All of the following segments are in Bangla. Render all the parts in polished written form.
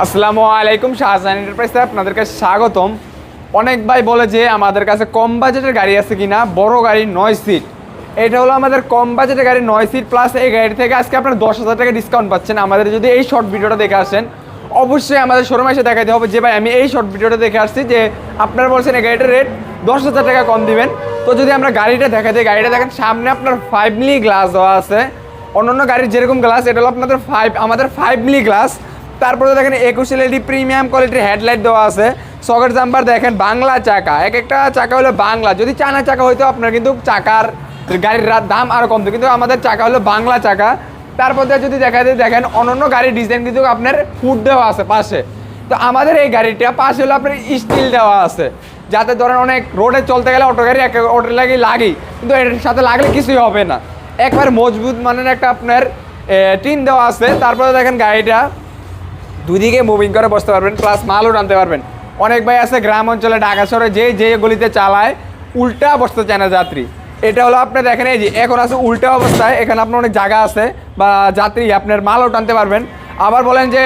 আসসালামু আলাইকুম, শাহজাহান এন্টারপ্রাইজে আপনাদেরকে স্বাগতম। অনেক ভাই বলে যে আমাদের কাছে কম বাজেটের গাড়ি আছে কিনা, বড় গাড়ি 9 সিট। এটা হলো আমাদের কম বাজেটের গাড়ি 9 সিট প্লাস এই গাড়ি থেকে আজকে আপনার 10,000 টাকা ডিসকাউন্ট পাচ্ছেন। আমাদের যদি এই শর্ট ভিডিওটা দেখে আসেন, অবশ্যই আমাদের শোরুমে এসে দেখাতে হবে যে ভাই আমি এই শর্ট ভিডিওটা দেখে আসছি যে আপনারা বলছেন এই গাড়িটার রেট 10,000 টাকা কম দিবেন। তো যদি আমরা গাড়িটা দেখাতে, গাড়িটা দেখেন সামনে আপনার 5 মিলি গ্লাস দেওয়া আছে। অন্যান্য গাড়ির যেরকম গ্লাস, এটা হলো আপনাদের আমাদের 5 মিলি গ্লাস। তারপরে দেখেন 21 এলইডি প্রিমিয়াম কোয়ালিটির হেডলাইট দেওয়া আছে। সকেট জাম্পার দেখেন, বাংলা চাকা, এক একটা চাকা হলো বাংলা। যদি চায়না চাকা হয়তো আপনার কিন্তু চাকার গাড়ির দাম আরও কমতো, কিন্তু আমাদের চাকা হলো বাংলা চাকা। তারপর যদি দেখেন অন্যান্য গাড়ির ডিজাইন কিন্তু আপনার ফুট দেওয়া আছে পাশে। তো আমাদের এই গাড়িটা পাশে হলো আপনার স্টিল দেওয়া আছে, যাতে ধরেন অনেক রোডে চলতে গেলে অটো গাড়ি অটো লাগেই, কিন্তু এর সাথে লাগলে কিছুই হবে না। একবার মজবুত মানের একটা আপনার টিন দেওয়া আছে। তারপরে দেখেন গাড়িটা দুদিকে মুভিং করে বসতে পারবেন, প্লাস মালও টানতে পারবেন। অনেক ভাই আছে গ্রাম অঞ্চলে, ঢাকা শহরে যে গলিতে চালায় উল্টা বসতে চায় না যাত্রী। এটা হলো আপনি দেখেন এই যে এখন আছে উল্টা অবস্থায়, এখানে আপনার অনেক জায়গা আছে বা যাত্রী আপনার মালও টানতে পারবেন। আবার বলেন যে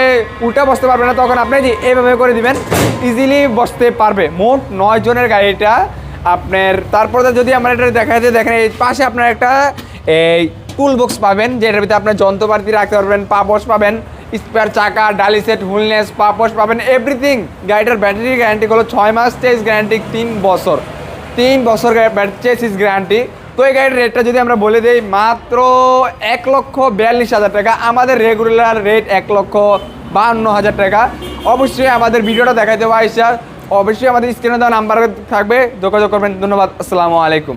উল্টা বসতে পারবেন না, তখন আপনি যে এইভাবে করে দিবেন, ইজিলি বসতে পারবে। মোট 9 জনের গাড়িটা আপনার। তারপরে যদি আমরা এটা দেখা যায়, দেখেন এই পাশে আপনার একটা এই টুল বক্স পাবেন, যেটার ভিতরে আপনার যন্ত্রপাতি রাখতে পারবেন, পাপোশ পাবেন, স্পেয়ার চাকা, ডালি সেট, হুইলনেস, পাপোশ পাবেন, এভরিথিং। গাড়িটার ব্যাটারি গ্যারান্টি হলো 6 মাস, চেস গ্যারান্টি 3 বছর, 3 বছর চেসিস গ্যারান্টি। তো এই গাড়ির রেটটা যদি আমরা বলে দিই, মাত্র 1,42,000 টাকা। আমাদের রেগুলার রেট 1,52,000 টাকা। অবশ্যই আমাদের ভিডিওটা দেখাইতে হবে আইসা, অবশ্যই আমাদের স্ক্রিনে দেওয়া নাম্বার থাকবে, যোগাযোগ করবেন। ধন্যবাদ, আসসালামু আলাইকুম।